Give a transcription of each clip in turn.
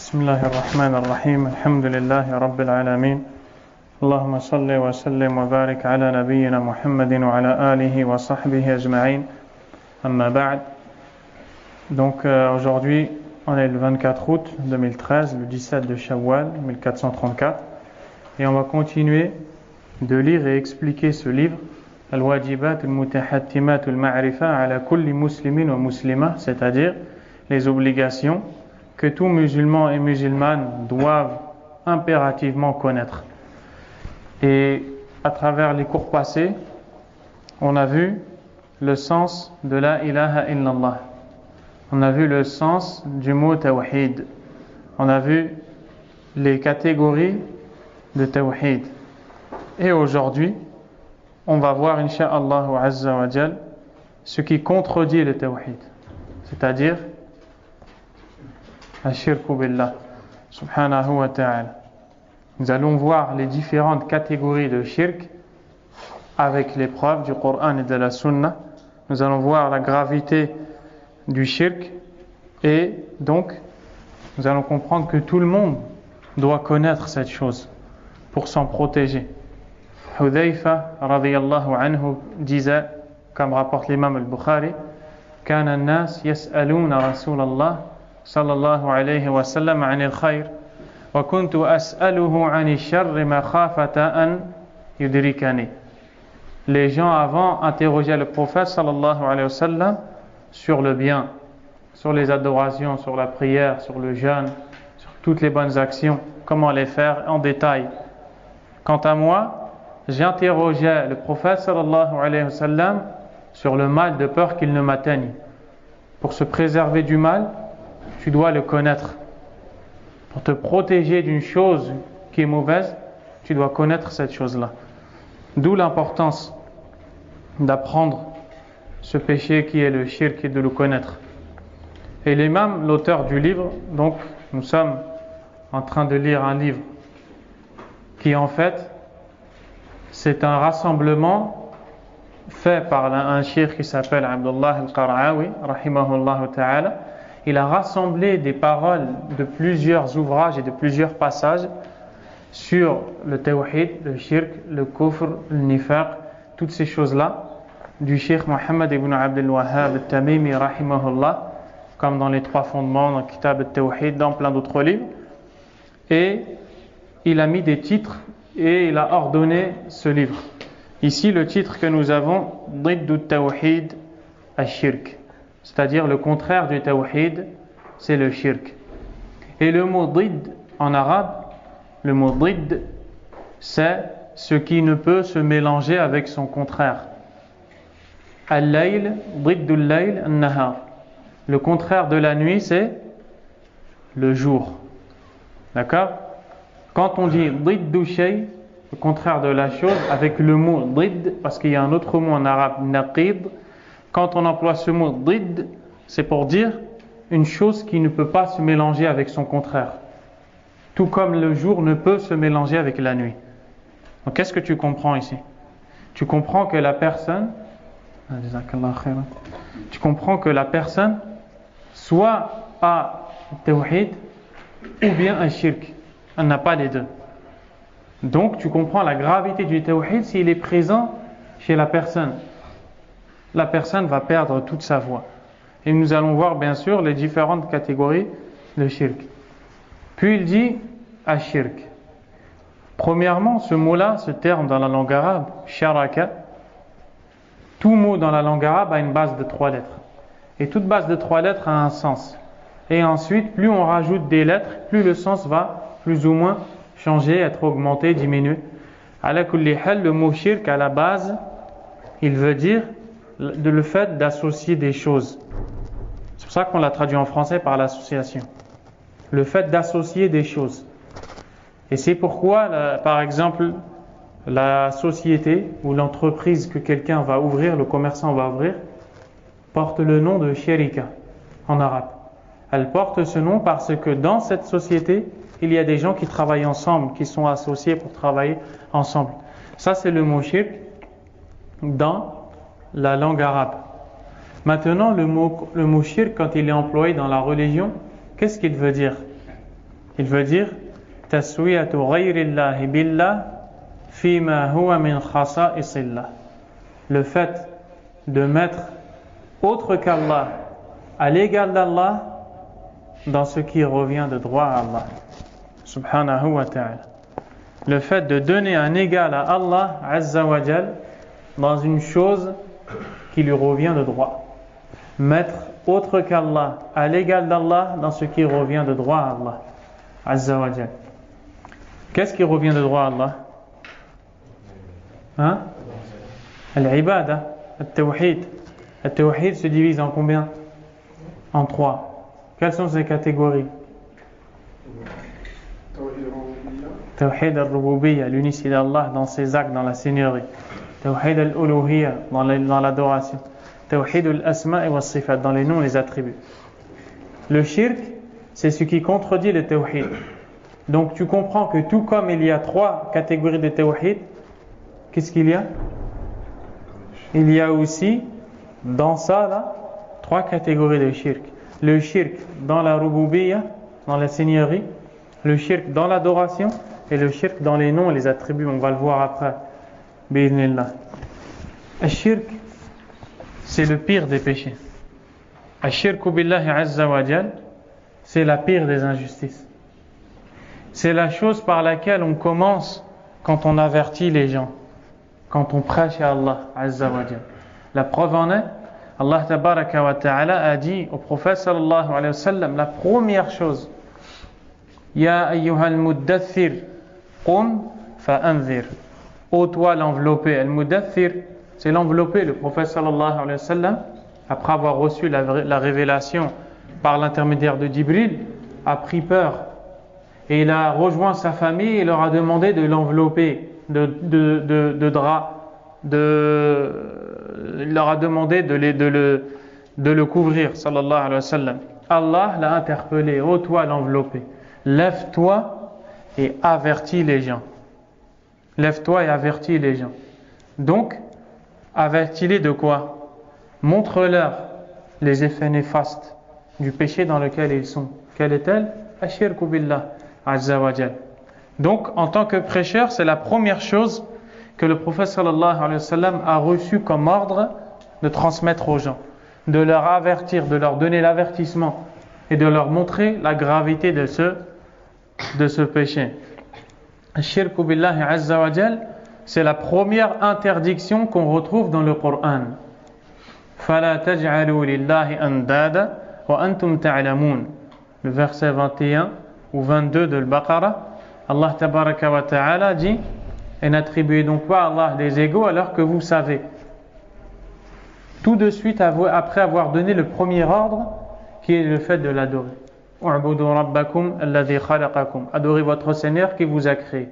بسم الله الرحمن الرحيم الحمد لله رب العالمين اللهم صل وسلم وبارك على نبينا محمد وعلى آله وصحبه أجمعين أما بعد. Donc aujourd'hui on est le 24 août 2013, le 17 de Shawwal 1434 et on va continuer de lire et expliquer ce livre Al-Wajibat al-Mutahattimat al-Ma'rifa ala kulli muslimin wa muslima, c'est-à-dire les obligations que tous musulmans et musulmanes doivent impérativement connaître. Et à travers les cours passés, on a vu le sens de la ilaha illallah. On a vu le sens du mot tawhid. On a vu les catégories de tawhid. Et aujourd'hui, on va voir, incha'Allah azza wa jal, ce qui contredit le tawhid. C'est-à-dire Ashirku billah subhanahu wa ta'ala. Nous allons voir les différentes catégories de shirk avec les preuves du Coran et de la Sunna. Nous allons voir la gravité du shirk et donc nous allons comprendre que tout le monde doit connaître cette chose pour s'en protéger. Hudhayfa radiyallahu anhu disait, comme rapporte l'imam al-Bukhari, Kana an-nas yas'aluna Rasulallah sallallahu alayhi wa sallam anil khayr wa kuntu as'aluhu anil sharri makhafata an yudrikani. Les gens avant interrogeaient le prophète sallallahu alayhi wa sallam sur le bien, sur les adorations, sur la prière, sur le jeûne, sur toutes les bonnes actions, comment les faire en détail. Quant à moi, j'interrogeais le prophète sallallahu alayhi wa sallam sur le mal de peur qu'il ne m'atteigne. Pour se préserver du mal, tu dois le connaître. Pour te protéger d'une chose qui est mauvaise, tu dois connaître cette chose-là. D'où l'importance d'apprendre ce péché qui est le shirk et de le connaître. Et l'imam, l'auteur du livre, donc nous sommes en train de lire un livre qui en fait c'est un rassemblement fait par un shir qui s'appelle Abdullah al-Qara'awi rahimahullah ta'ala. Il a rassemblé des paroles de plusieurs ouvrages et de plusieurs passages sur le tawhid, le shirk, le kufr, le nifaq, toutes ces choses-là du Cheikh Mohammed ibn Abdel Wahhab al-Tamimi rahimahullah, comme dans les trois fondements, dans le Kitab al-Tawhid, dans plein d'autres livres. Et il a mis des titres et il a ordonné ce livre. Ici, le titre que nous avons, Diddu Tawhid al-Shirk, c'est-à-dire le contraire du tawhid, c'est le shirk. Et le mot did en arabe, le mot did, c'est ce qui ne peut se mélanger avec son contraire. Al-layl, diddu al-layl, al-nahar. Le contraire de la nuit, c'est le jour. D'accord? Quand on dit diddu shay, le contraire de la chose, avec le mot did, parce qu'il y a un autre mot en arabe, naqid, quand on emploie ce mot did, c'est pour dire une chose qui ne peut pas se mélanger avec son contraire. Tout comme le jour ne peut se mélanger avec la nuit. Donc qu'est-ce que tu comprends ici? Tu comprends que la personne, soit a tawhid ou bien un shirk. Elle n'a pas les deux. Donc tu comprends la gravité du tawhid s'il est présent chez la personne. La personne va perdre toute sa voix. Et nous allons voir bien sûr les différentes catégories de shirk. Puis il dit ashirk. Premièrement, ce mot-là, ce terme dans la langue arabe, sharaka, tout mot dans la langue arabe a une base de 3 lettres. Et toute base de 3 lettres a un sens. Et ensuite, plus on rajoute des lettres, plus le sens va plus ou moins changer, être augmenté, diminuer. Ala kulli hal, le mot shirk à la base, il veut dire le fait d'associer des choses. C'est pour ça qu'on l'a traduit en français par l'association. Le fait d'associer des choses. Et c'est pourquoi, par exemple, la société ou l'entreprise que quelqu'un va ouvrir, le commerçant va ouvrir, porte le nom de sharika en arabe. Elle porte ce nom parce que dans cette société, il y a des gens qui travaillent ensemble, qui sont associés pour travailler ensemble. Ça, c'est le mot shirk dans la langue arabe. Maintenant, le mot shirk, quand il est employé dans la religion, qu'est-ce qu'il veut dire? Il veut dire taswiyatu ghayrillahi billah fima huwa min khasa'isillah. Le fait de mettre autre qu'Allah à l'égal d'Allah dans ce qui revient de droit à Allah subhanahu wa ta'ala. Le fait de donner un égal à Allah azza wa jal dans une chose qui lui revient de droit. Mettre autre qu'Allah à l'égal d'Allah dans ce qui revient de droit à Allah azza wa jal. Qu'est-ce qui revient de droit à Allah? Hein? Al-ibada, al-tawhid. Al-tawhid se divise en combien? En 3. Quelles sont ces catégories? Tawhid al-rububiyya, l'unicité d'Allah dans ses actes, dans la seigneurie. Tawhid al-uluhiyya, dans l'adoration. Tawhid al-asma' wa sifat, dans les noms et les attributs. Le shirk, c'est ce qui contredit le tawhid. Donc tu comprends que tout comme il y a 3 catégories de tawhid, qu'est-ce qu'il y a? Il y a aussi, dans ça là, 3 catégories de shirk. Le shirk dans la rububiyya, dans la seigneurie. Le shirk dans l'adoration. Et le shirk dans les noms et les attributs. On va le voir après. Bi'idhnillah. Le shirk, c'est le pire des péchés. Le shirku billahi azza wa jal, c'est la pire des injustices. C'est la chose par laquelle on commence quand on avertit les gens, quand on prêche à Allah azza wa jal. La preuve en est, Allah tabaraka wa ta'ala a dit au prophète sallallahu alayhi wa sallam, la première chose, Ya ayyuhal muddathir, qum fa'anzir. Ô toi l'enveloppé, al-muddathir, c'est l'enveloppé. Le prophète sallallahu alayhi wa sallam, après avoir reçu la révélation par l'intermédiaire de Jibril, a pris peur. Et il a rejoint sa famille et leur a demandé de l'envelopper de drap. Il leur a demandé de le couvrir, sallallahu alayhi wa sallam. Allah l'a interpellé, ô toi l'enveloppé, lève-toi et avertis les gens. Lève-toi et avertis les gens. Donc, avertis-les de quoi? Montre-leur les effets néfastes du péché dans lequel ils sont. Quelle est-elle? Ashirku billah azza wa jal. Donc, en tant que prêcheur, c'est la première chose que le prophète sallallahu alayhi wa sallam a reçu comme ordre de transmettre aux gens, de leur avertir, de leur donner l'avertissement et de leur montrer la gravité de ce péché. Shirku billahi azza wa jal, c'est la première interdiction qu'on retrouve dans le Coran. Fala taj'alu lillahi andada wa antum ta'lamun. Le verset 21 ou 22 de l'Baqarah, Allah tabaraka wa ta'ala dit: et n'attribuez donc pas à Allah des égaux alors que vous savez. Tout de suite après avoir donné le premier ordre, qui est le fait de l'adorer. U'budu rabbakum alladhi khalaqakum. Adorez votre Seigneur qui vous a créé.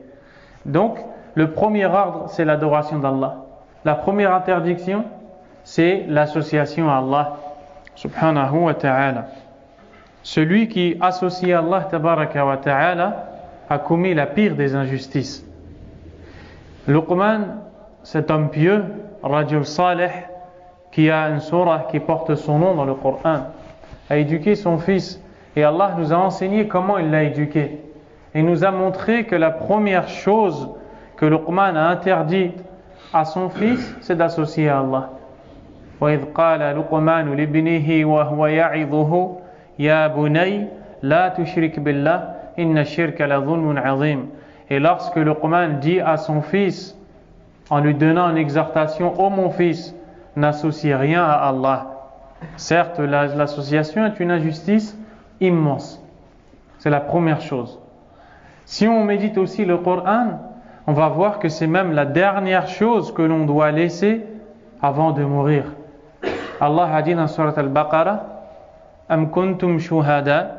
Donc, le premier ordre, c'est l'adoration d'Allah. La première interdiction, c'est l'association à Allah, subhanahu wa ta'ala. Celui qui associe à Allah, tabaraka wa ta'ala, a commis la pire des injustices. Luqman, cet homme pieux, Rajul Salih, qui a une sourate qui porte son nom dans le Coran, a éduqué son fils. Et Allah nous a enseigné comment il l'a éduqué. Et nous a montré que la première chose que Luqman a interdite à son fils, c'est d'associer à Allah. وَإِذْ قَالَ لُقْمَانُ لِابْنِهِ وَهُوَ يَعِظُهُ يَا بُنَيَّ لَا تُشْرِكْ بِاللَّهِ إِنَّ الشِّرْكَ لَظُلْمٌ عَظِيمٌ. Et lorsque Luqman dit à son fils, en lui donnant une exhortation: ô mon fils, n'associe rien à Allah. Certes, l'association est une injustice immense. C'est la première chose. Si on médite aussi le Coran, on va voir que c'est même la dernière chose que l'on doit laisser avant de mourir. Allah a dit dans Surat Al-Baqarah: Am kuntum shuhada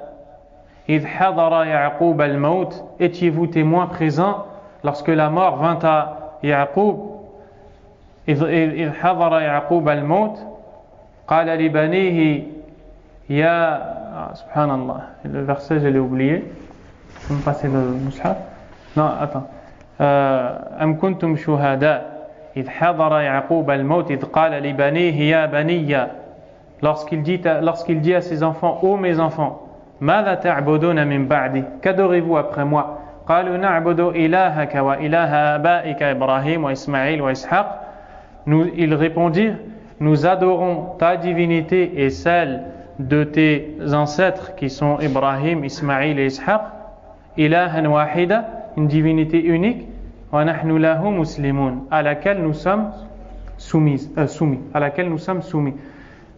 idh hadara Ya'qub al-maut. Étiez-vous témoins présents lorsque la mort vint à Ya'qub? idh hadara Ya'qub al-maut qala li banihi ya subhanallah. Le verset, je l'ai oublié. Je vais me passer le mushaf. Non, attends. Am kuntum shuhada idh hadara Ya'qub al-maut idh qala li banihi ya baniya. Lorsqu'il dit à ses enfants: ô mes enfants, ماذا تعبدون من بعدي Qu'adorez-vous après moi قالوا نعبد إلهك وإله آبائك إبراهيم وإسماعيل وإسحاق. Ils répondirent, nous adorons ta divinité et celle de tes ancêtres qui sont Ibrahim, Ismaïl et Ishaq. Ilahan wahida, une divinité unique. Wa nahnu lahu muslimun, à laquelle nous sommes soumis.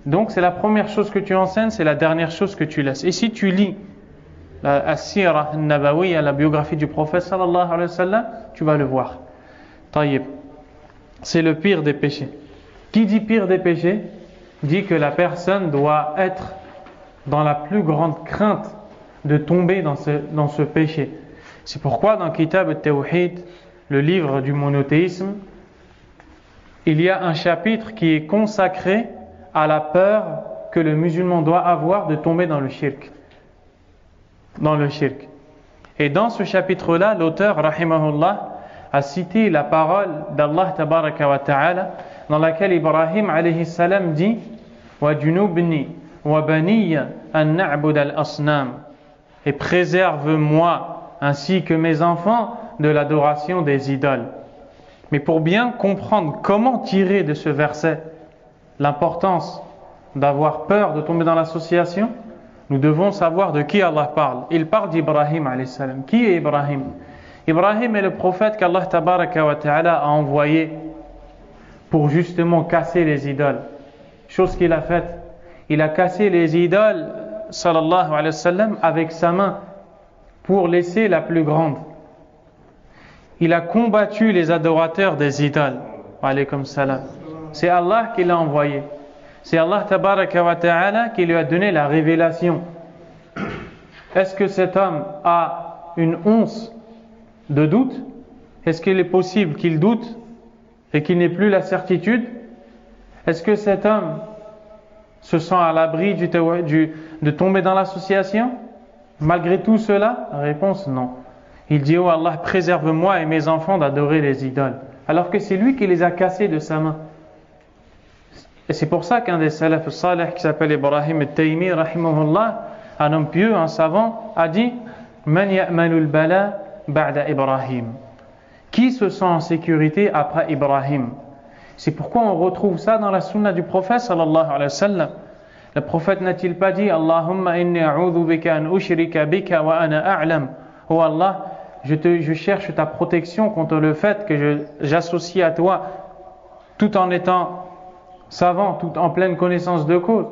Donc c'est la première chose que tu enseignes, c'est la dernière chose que tu laisses. Et si tu lis la As-Sira An-Nabawiyya, la biographie du prophète sallallahu alayhi wa sallam, tu vas le voir. Tayyib. C'est le pire des péchés. Qui dit pire des péchés dit que la personne doit être dans la plus grande crainte de tomber dans ce péché. C'est pourquoi dans Kitab al-Tawhid, le livre du monothéisme, il y a un chapitre qui est consacré à la peur que le musulman doit avoir de tomber dans le shirk. Et dans ce chapitre-là, l'auteur, rahimahullah, a cité la parole d'Allah tabaraka wa ta'ala, dans laquelle Ibrahim alayhi salam dit wa junubni wa baniya an na'bud al-asnam, et préserve-moi ainsi que mes enfants de l'adoration des idoles. Mais pour bien comprendre comment tirer de ce verset l'importance d'avoir peur de tomber dans l'association, nous devons savoir de qui Allah parle. Il parle d'Ibrahim alayhi salam. Qui est Ibrahim? Ibrahim est le prophète qu'Allah tabaraka wa ta'ala a envoyé pour justement casser les idoles. Chose qu'il a faite. Il a cassé les idoles, sallallahu alayhi wa sallam, avec sa main pour laisser la plus grande. Il a combattu les adorateurs des idoles. Wa alaykum salam. C'est Allah qui l'a envoyé. C'est Allah tabaraka wa ta'ala qui lui a donné la révélation. Est-ce que cet homme a une once de doute? Est-ce qu'il est possible qu'il doute et qu'il n'ait plus la certitude? Est-ce que cet homme se sent à l'abri de tomber dans l'association? Malgré tout cela, la réponse non. Il dit: oh Allah, préserve-moi et mes enfants d'adorer les idoles, alors que c'est lui qui les a cassés de sa main. Et c'est pour ça qu'un des salaf salih qui s'appelle Ibrahim al-Taymi rahimahullah, un homme pieux, un savant, a dit: man ya'manul bala ba'da Ibrahim. Qui se sent en sécurité après Ibrahim? C'est pourquoi on retrouve ça dans la sunna du prophète sallallahu alayhi wa sallam. Le prophète n'a-t-il pas dit: Allahumma inni a'udhu bika an ushrika bika wa ana a'lam. Oh Allah, je cherche ta protection contre le fait que j'associe à toi tout en étant savant, tout en pleine connaissance de cause.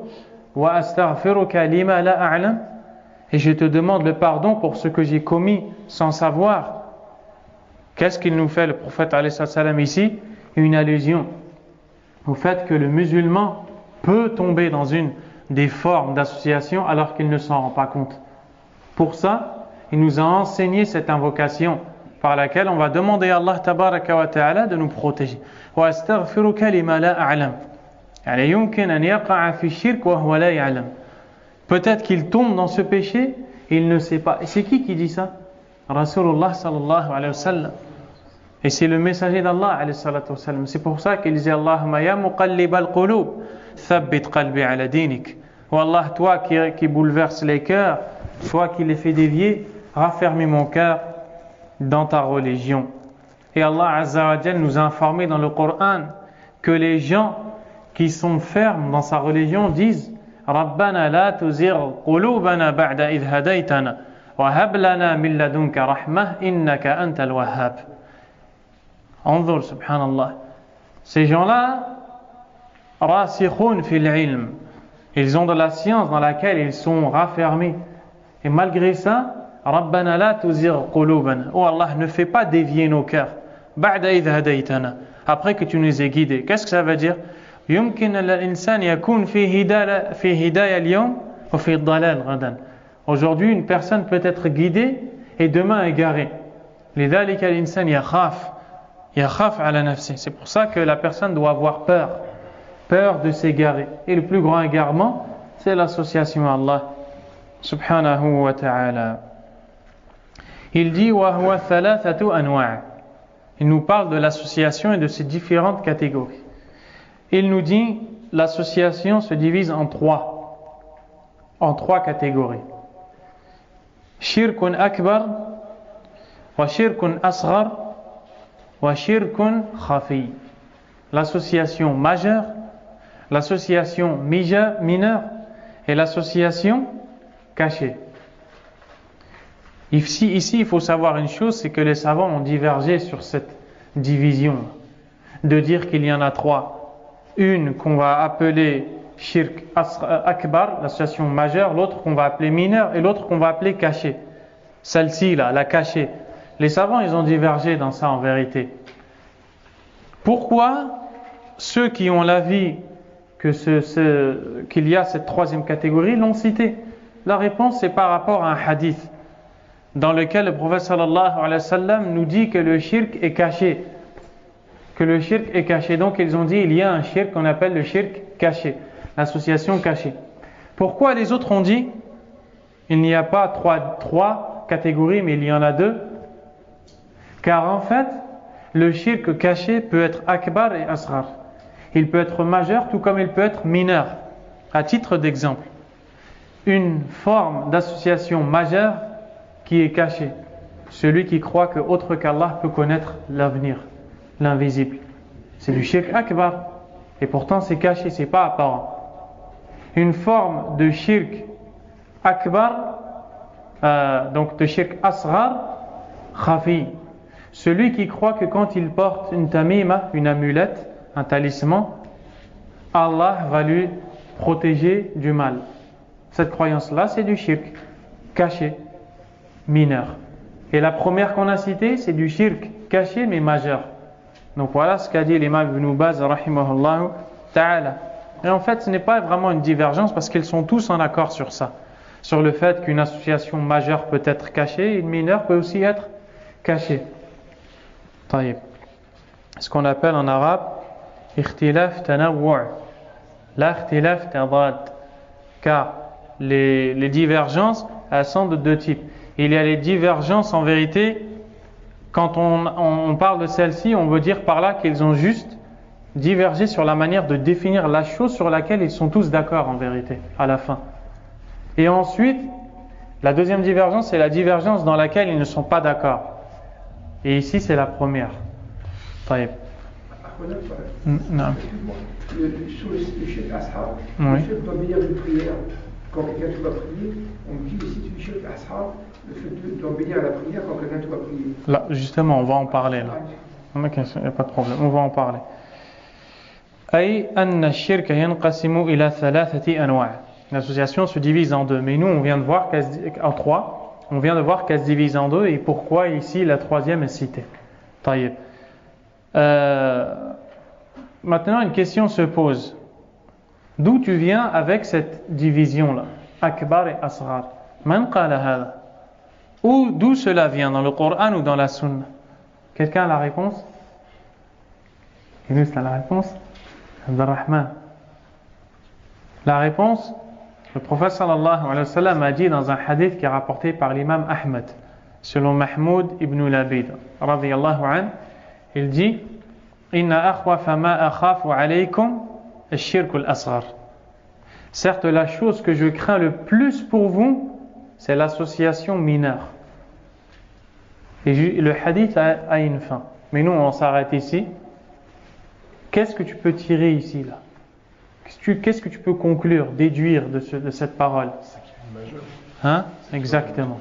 Wa astaghfiruka lima la a'lam. Et je te demande le pardon pour ce que j'ai commis sans savoir. Qu'est-ce qu'il nous fait le prophète alayhi salam ici? Une allusion au fait que le musulman peut tomber dans une des formes d'association alors qu'il ne s'en rend pas compte. Pour ça, il nous a enseigné cette invocation par laquelle on va demander à Allah tabaraka wa ta'ala de nous protéger. Wa astaghfiruka lima la a'lam. Yani yumkin an yaqa'a fi shirk wa huwa la ya'lam. Peut-être qu'il tombe dans ce péché et il ne sait pas. Et c'est qui dit ça? Rasulullah sallallahu alayhi wa sallam. Et c'est le messager d'Allah alayhi salatu wa sallam. C'est pour ça qu'il dit: Allahumma ya muqallib al-qulub thabbit qalbi ala dinik. Oh Allah, toi qui bouleverse les cœurs, toi qui les fais dévier, raffermis mon cœur dans ta religion. Et Allah azza wa jalla nous a informé dans le Coran que les gens qui sont fermes dans sa religion disent: Rabbana la tuzigh qulubana ba'da idh hadaytana wa hab lana min ladunka rahmah innaka antal wahhab. Anzur, subhanallah. Ces gens-là, rasikhun fil ilm, ils ont de la science dans laquelle ils sont raffermis. Et malgré ça, Rabbana la tuzigh qulubana. Oh Allah, ne fais pas dévier nos cœurs. Ba'da idh hadaytana. Après que tu nous aies guidés. Qu'est-ce que ça veut dire? يمكن الإنسان يكون في هداية اليوم وفي الضلال غدا. Aujourd'hui, une personne peut être guidée et demain égarée. لذلك الإنسان يخاف على نفسه. C'est pour ça que la personne doit avoir peur de s'égarer. Et le plus grand égarement, c'est l'association à Allah subhanahu wa ta'ala. Il dit: وهو ثلاثة أنواع. Il nous parle de l'association et de ses différentes catégories. Il nous dit: l'association se divise en trois catégories. shirkun akbar, wa shirkun asghar, wa shirkun khafi. L'association majeure, l'association mineure et l'association cachée. Ici, il faut savoir une chose, c'est que les savants ont divergé sur cette division, de dire qu'il y en a trois. Une qu'on va appeler shirk akbar, l'association majeure, l'autre qu'on va appeler mineure et l'autre qu'on va appeler cachée. Celle-ci, là, la cachée. Les savants, ils ont divergé dans ça en vérité. Pourquoi ceux qui ont l'avis qu'il y a cette troisième catégorie l'ont cité? La réponse, c'est par rapport à un hadith dans lequel le prophète sallallahu alayhi wa sallam nous dit que le shirk est caché. Que le shirk est caché. Donc ils ont dit il y a un shirk qu'on appelle le shirk caché, l'association cachée. Pourquoi les autres ont dit il n'y a pas trois catégories mais il y en a deux? Car en fait, le shirk caché peut être akbar et asghar. Il peut être majeur tout comme il peut être mineur. À titre d'exemple, une forme d'association majeure qui est cachée, celui qui croit que autre qu'Allah peut connaître l'avenir, l'invisible, c'est du shirk akbar et pourtant c'est caché, c'est pas apparent. Une forme de shirk akbar, donc de shirk asghar, khafi, celui qui croit que quand il porte une tamima, une amulette, un talisman, Allah va lui protéger du mal. Cette croyance-là, c'est du shirk caché, mineur. Et la première qu'on a citée, c'est du shirk caché mais majeur. Donc voilà ce qu'a dit l'imam Ibn Baz rahimahullah ta'ala. Et en fait, ce n'est pas vraiment une divergence parce qu'ils sont tous en accord sur ça. Sur le fait qu'une association majeure peut être cachée et une mineure peut aussi être cachée. Taïb. Ce qu'on appelle en arabe ikhtilaf tanawwu', la ikhtilaf tadad. Car les divergences, elles sont de deux types. Il y a les divergences en vérité, quand on parle de celles-ci, on veut dire par là qu'ils ont juste divergé sur la manière de définir la chose sur laquelle ils sont tous d'accord en vérité, à la fin. Et ensuite, la deuxième divergence, c'est la divergence dans laquelle ils ne sont pas d'accord. Et ici, c'est la première. Taïb. Non. Sur le shirk ashab, Oui. le fait d'embellir une prière, quand quelqu'un te va prier, on me dit aussi que le shirk ashab, le fait d'embellir la prière quand quelqu'un te va prier. Là, justement, on va en parler là. Il n'y a pas de problème, on va en parler. أي أن الشرك ينقسم إلى ثلاثة أنواع. L'association se divise en deux, mais nous on vient de voir en trois. On vient de voir qu'elle se divise en deux et pourquoi ici la troisième est citée. Taïb. Maintenant, une question se pose. D'où tu viens avec cette division-là, Akbar et Asghar? Man qala hada? D'où cela vient, dans le Coran ou dans la Sunna? Quelqu'un a la réponse? Yunus a la réponse? Abdurrahman. La réponse, le prophète sallallahu alayhi wa sallam a dit dans un hadith qui est rapporté par l'imam Ahmed, selon Mahmoud ibn Labid, radiyallahu anhu, il dit Inna akhwafa ma akhafu alaykum ash-shirk al-asghar. Certes, la chose que je crains le plus pour vous, c'est l'association mineure. Et le hadith a une fin. Mais nous, on s'arrête ici. Qu'est-ce que tu peux tirer ici, là? Qu'est-ce que tu peux conclure, déduire de cette parole? Hein? Exactement.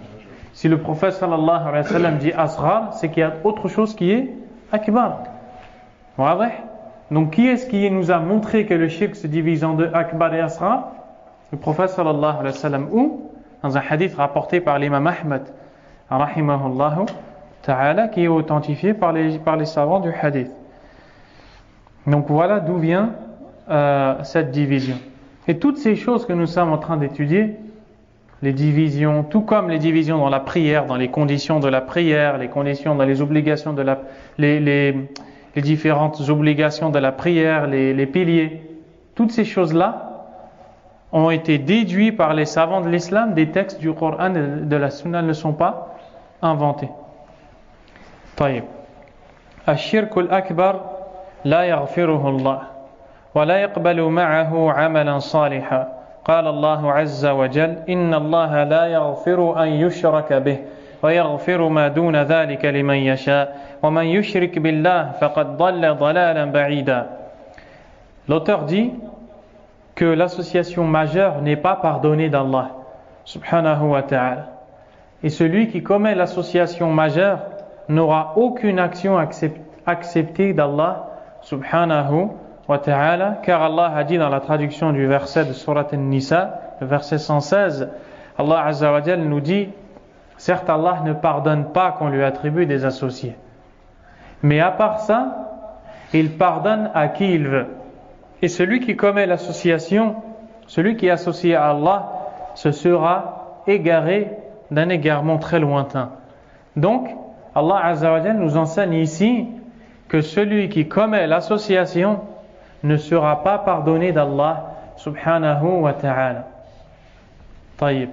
Si le prophète sallallahu alayhi wa sallam dit asghar, c'est qu'il y a autre chose qui est akbar. Donc qui est-ce qui nous a montré que le shirk se divise en deux, akbar et asghar? Le prophète sallallahu alayhi wa sallam, ou dans un hadith rapporté par l'imam Ahmed rahimahullah ta'ala, qui est authentifié par les savants du hadith. Donc voilà d'où vient cette division. Et toutes ces choses que nous sommes en train d'étudier, les divisions, tout comme les divisions dans la prière, dans les conditions de la prière, les conditions dans les obligations de les différentes obligations de la prière, les piliers, toutes ces choses-là ont été déduites par les savants de l'islam des textes du Coran et de la Sunna, ne sont pas inventés. طيب. الشرك الأكبر لا يغفره الله ولا يقبل معه عملا صالحا قال الله عز وجل إن الله لا يغفر أن يشرك به ويغفر ما دون ذلك لمن يشاء ومن يشرك بالله فقد ضل ضلالا بعيدا. L'auteur dit que l'association majeure n'est pas pardonnée d'Allah subhanahu wa ta'ala. Et celui qui commet l'association majeure n'aura aucune action acceptée d'Allah subhanahu wa ta'ala, car Allah a dit dans la traduction du verset de Surat An-Nisa, le verset 116, Allah Azza wa Jal nous dit, certes Allah ne pardonne pas qu'on lui attribue des associés, mais à part ça, il pardonne à qui il veut. Et celui qui commet l'association, celui qui est associé à Allah, se sera égaré d'un égarement très lointain. Donc, Allah Azza wa Jal nous enseigne ici que celui qui commet l'association ne sera pas pardonné d'Allah subhanahu wa ta'ala. Taïb.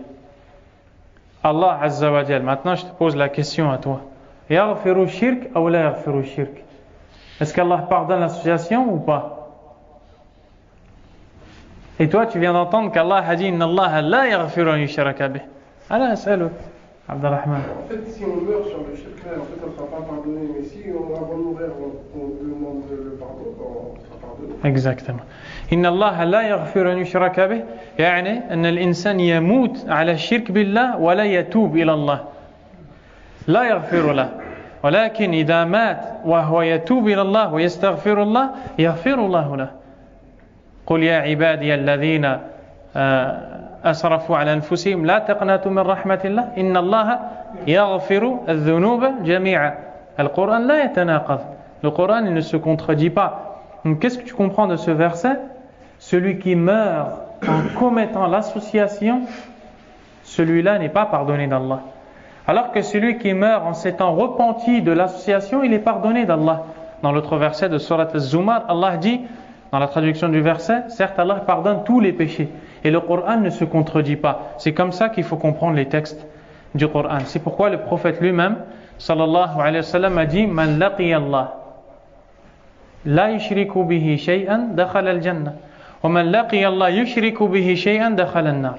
Allah Azza wa Jal, maintenant je te pose la question à toi. Yaghfiru shirk ou la yaghfiru shirk? Est-ce qu'Allah pardonne l'association ou pas? Et toi tu viens d'entendre qu'Allah a dit Inna Allah la yaghfiru an yushraka bih. Allah as'aluk, Abdurrahman. En fait, si on meurt sur le shirk, en fait, on ne sera pas pardonné. Mais si avant de mourir, on demande le pardon, on sera pardonné. Exactement. إن الله لا يغفر أن يشرك به يعني أن الإنسان يموت على الشرك بالله ولا يتوب إلى الله لا يغفر له ولكن إذا مات وهو يتوب إلى الله ويستغفر الله يغفر الله له قل يا عبادي الذين أسرفوا على أنفسهم لا تقنطوا من رحمة الله إن الله يغفر الذنوب جميعا. Le Coran لا يتناقض. Le Coran il ne se contredit pas. Donc, qu'est-ce que tu comprends de ce verset? Celui qui meurt en commettant l'association, celui-là n'est pas pardonné d'Allah. Alors que celui qui meurt en s'étant repenti de l'association, il est pardonné d'Allah. Dans l'autre verset de Surat Az-Zumar, Allah dit, dans la traduction du verset, certes Allah pardonne tous les péchés. Et le Coran ne se contredit pas. C'est comme ça qu'il faut comprendre les textes du Coran. C'est pourquoi le prophète lui-même, sallallahu alayhi wa sallam, a dit, Man laqiya Allah la yushriku bihi shay'an dakhala al-jannah wa man laqiya Allah yushriku bihi shay'an dakhala an-nar.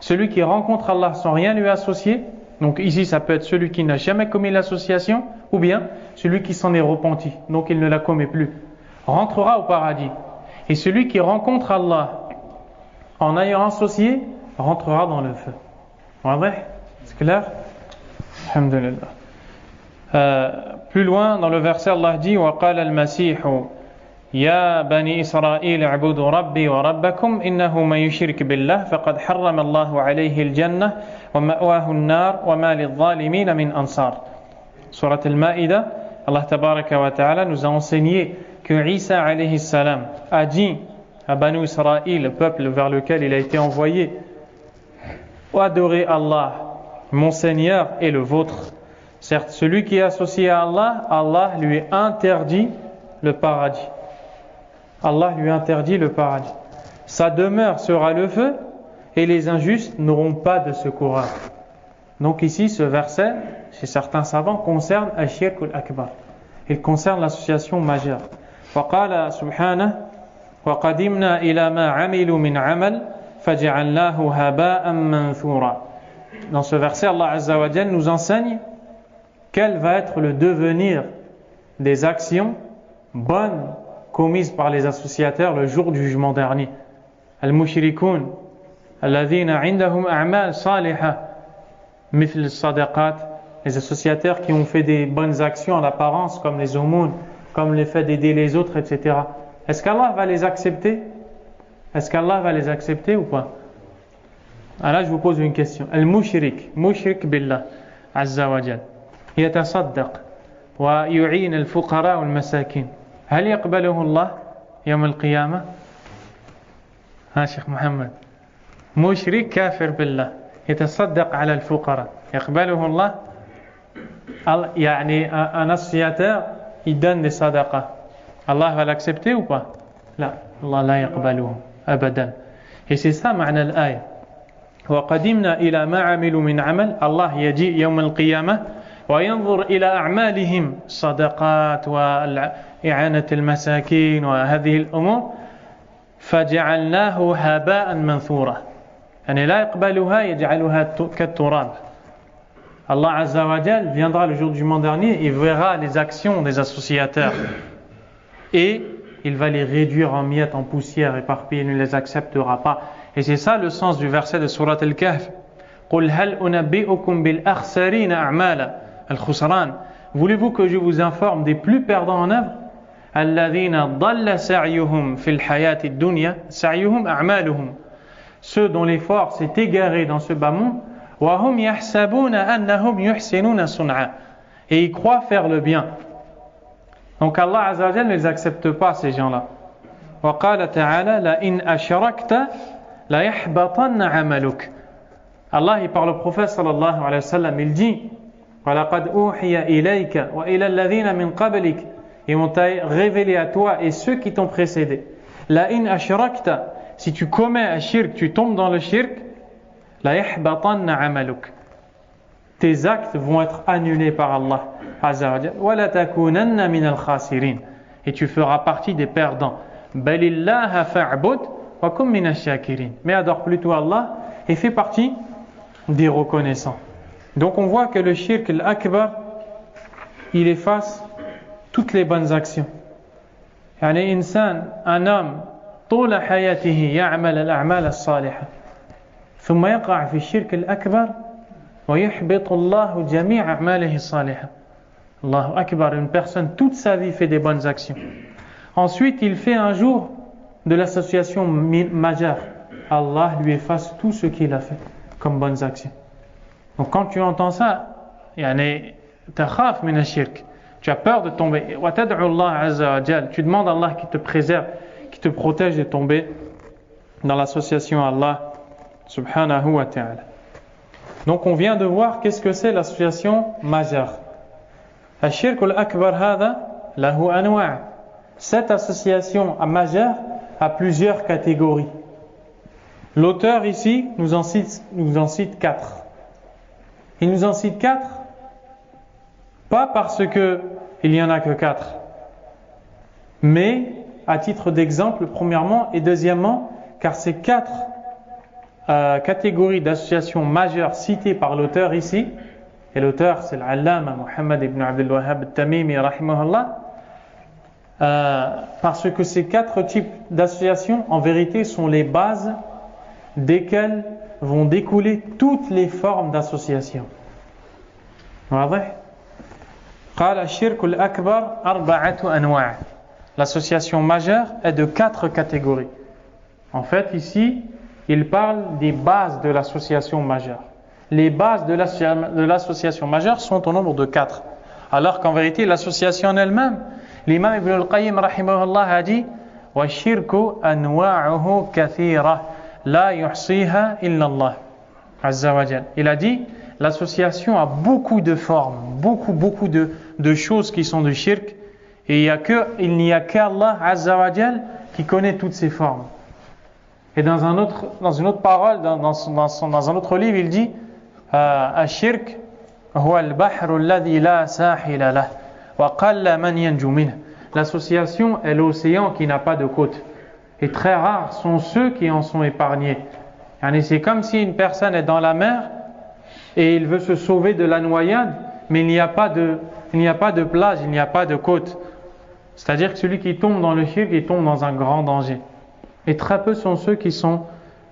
Celui qui rencontre Allah sans rien lui associer, donc ici ça peut être celui qui n'a jamais commis l'association, ou bien celui qui s'en est repenti, donc il ne la commet plus, rentrera au paradis. Et celui qui rencontre Allah en ayant associé, rentrera dans le feu. C'est clair? Alhamdulillah. Plus loin dans le verset Allah dit وقال المسيح يا بني إسرائيل اعبدوا ربي وربكم إنه من يشرك بالله فقد حرم الله عليه الجنة ومأواه النار وما للظالمين من أنصار. Surat Al-Ma'idah, Allah tabaraka wa ta'ala nous a enseigné que Isa alayhi salam a dit à Banu Israël, le peuple vers lequel il a été envoyé, adorez Allah, mon Seigneur et le vôtre. Certes, celui qui est associé à Allah, Allah lui interdit le paradis. Allah lui interdit le paradis. Sa demeure sera le feu et les injustes n'auront pas de secours. Donc ici, ce verset, chez certains savants, concerne Ashirk al-Akbar. Il concerne l'association majeure. وقال سبحانه وقدمنا إلى ما عملوا من عمل فجعلناه هباء منثورا. Dans ce verset, Allah Azza wa Jal nous enseigne quel va être le devenir des actions bonnes commises par les associateurs le jour du jugement dernier. Al-mushrikoun, alladhina indahum a'mal salihah, mithl as-sadaqat, les associateurs qui ont fait des bonnes actions en apparence, comme les aumônes, comme le fait d'aider les autres, etc. Est-ce qu'Allah va les accepter? Est-ce qu'Allah va les accepter ou pas? Alors là, je vous pose une question. Al-mushrik, mushrik billah, Azza wa Jal. يتصدق ويعين الفقراء والمساكين هل يقبله الله يوم القيامة؟ ها شيخ محمد مشرك كافر بالله يتصدق على الفقراء يقبله الله؟ يعني un associateur il donne des sadaqas, Allah va l'accepter ou pas? لا, Allah لا يقبله أبدا. Et c'est ça معنى الآية وقدمنا إلى ما عملوا من عمل. Allah يجيء يوم القيامة وينظر إلى أعمالهم صدقات وإعانة المساكين وهذه الأمور فجعلناه هباء منثورا. يعني لا يقبلها يجعلها كالتراب. Allah Azza wa Jal viendra le jour du jugement dernier, il verra les actions des associateurs et il va les réduire en miettes, en poussière, éparpillées, il ne les acceptera pas. Et c'est ça le sens du verset de Surat Al-Kahf. قُلْ هَلْ أُنَبِّئُكُمْ بِالْأَخْسَرِينَ أَعْمَالًا الْخُسْرَانِ. Voulez-vous que je vous informe des plus perdants en œuvre? الَّذِينَ ضَلَّ سَعْيُهُمْ فِي الْحَيَاةِ الدُّنْيَا سَعْيُهُمْ أَعْمَالُهُم. Ceux dont l'effort s'est égaré dans ce bas monde. وَهُمْ يَحْسَبُونَ أَنَّهُمْ يُحْسِنُونَ صُنْعًا. Et ils croient faire le bien. Donc Allah Azza wa Jal ne les accepte pas, ces gens-là. وَقَالَ تَعَالَى لَإِنْ أَشْرَكْتَ لَيَحْبَطَنَّ عَمَلُكَ. Allah, il parle au prophète sallallahu alayhi wa sallam, il dit وَلَقَدْ أُوحِيَ إِلَيْكَ وَإِلَى الَّذِينَ مِنْ قَبْلِكَ. Et on t'a révélé à toi et ceux qui t'ont précédé. لَإِنْ أَشْرَكْتَ. Si tu commets un shirk, tu tombes dans le shirk, لَيَحْبَطَنَّ عَمَلُكَ. Tes actes vont être annulés par Allah Azza wa Jal. وَلَا تَكُونَنَّ مِنَ الْخَاسِرِينَ. Et tu feras partie des perdants. بَلِ اللَّهَ فَاعْبُدْ وَكُنْ مِنَ الشَّاكِرِينَ. Mais adore plutôt Allah et fais partie des reconnaissants. Donc on voit que le shirk al-akbar, il efface toutes les bonnes actions. يعني إنسان, un homme, طول حياته يعمل الأعمال الصالحة ثم يقع في الشرك الأكبر ويحبط الله جميع أعماله الصالحة. Allahu Akbar, une personne toute sa vie fait des bonnes actions. Ensuite, il fait un jour de l'association majeure. Allah lui efface tout ce qu'il a fait comme bonnes actions. Donc quand tu entends ça, يعني تخاف من الشرك. Tu as peur de tomber. وتدعو الله عز وجل. Tu demandes à Allah qui te préserve, qui te protège de tomber dans l'association à Allah subhanahu wa ta'ala. Donc on vient de voir qu'est-ce que c'est l'association majeure. الشرك الأكبر هذا له أنواع. Cette association majeure a plusieurs catégories. L'auteur ici nous en cite 4. Il nous en cite 4 pas parce que il n'y en a que 4, mais à titre d'exemple premièrement et deuxièmement car ces 4 catégories d'associations majeures citées par l'auteur ici, et l'auteur c'est l'allama Muhammad ibn Abdul Wahhab al-Tamimi rahimahullah, parce que ces 4 types d'associations en vérité sont les bases desquelles vont découler toutes les formes d'association. واضح؟ قال الشرك الأكبر 4 أنواع. L'association majeure est de 4 catégories. En fait, ici, il parle des bases de l'association majeure. Les bases de l'association majeure sont au nombre de 4. Alors qu'en vérité, l'association en elle-même, l'imam Ibn al-Qayyim rahimahullah a dit وَالشِّرْكُ أَنْوَاعُهُ كَثِيرَةٌ لَا يُحْصِيهَا إِلَّا اللَّهُ Azza wa Jal. Il a dit l'association a beaucoup de formes, beaucoup de choses qui sont de shirk, et il n'y a qu'Allah Azza wa Jal qui connaît toutes ces formes. Et dans une autre parole, dans un autre livre, il dit الشرك هو البحر الذي لا ساحل له وقل من ينجو منه. L'association est l'océan qui n'a pas de côte, et très rares sont ceux qui en sont épargnés. C'est comme si une personne est dans la mer et il veut se sauver de la noyade, mais il n'y a pas de plage, il n'y a pas de côte. C'est-à-dire que celui qui tombe dans le shirk, il tombe dans un grand danger. Et très peu sont ceux qui sont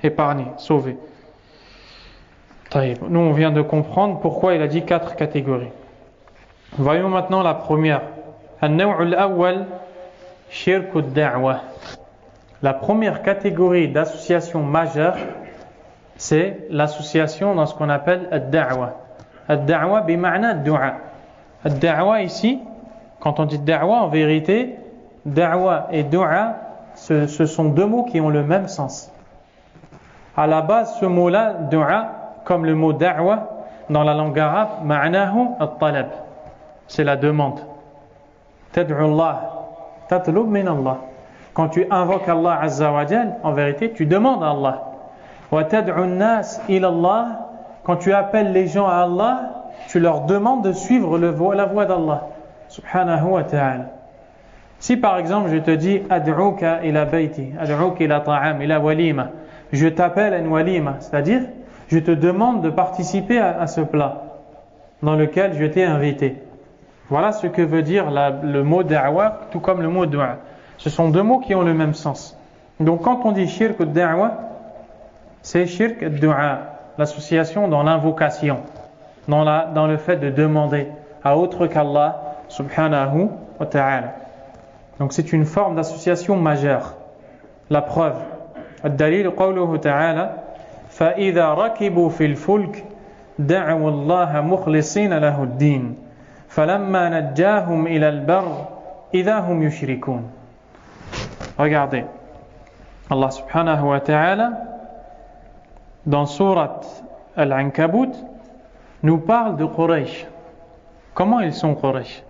épargnés, sauvés. Nous, on vient de comprendre pourquoi il a dit 4 catégories. Voyons maintenant la première. النوع الأول شرك الدعوة. La première catégorie d'association majeure, c'est l'association dans ce qu'on appelle ad-da'wa. Ad-da'wa bima'na ad-du'a. Ad-da'wa ici, quand on dit da'wa, en vérité, da'wa et du'a, ce sont 2 mots qui ont le même sens. À la base, ce mot-là, du'a, comme le mot da'wa, dans la langue arabe, ma'nahu at-talab. C'est la demande. Tad'u Allah, tatlub min Allah. Quand tu invoques Allah Azza wa Jal, en vérité, tu demandes à Allah. Wa tad'u an-nas ila Allah. Quand tu appelles les gens à Allah, tu leur demandes de suivre la voie d'Allah subhanahu wa ta'ala. Si par exemple je te dis ad'uka ila bayti, ad'uka ila ta'am, ila walima, je t'appelle à une walima, c'est-à-dire je te demande de participer à ce plat dans lequel je t'ai invité. Voilà ce que veut dire le mot da'wa, tout comme le mot dua. Ce sont deux mots qui ont le même sens. Donc quand on dit shirk da'wa, c'est shirk dua, l'association dans l'invocation, dans le fait de demander à autre qu'Allah subhanahu wa ta'ala. Donc c'est une forme d'association majeure. La preuve, الدليل قوله تعالى فإذا ركبوا في الفلك دعوا الله مخلصين له الدين فلما نجاهم إلى البر إذا هم يشركون. Regardez, Allah subhanahu wa ta'ala dans sourate Al-Ankabut nous parle de Quraysh. Comment ils sont Quraysh?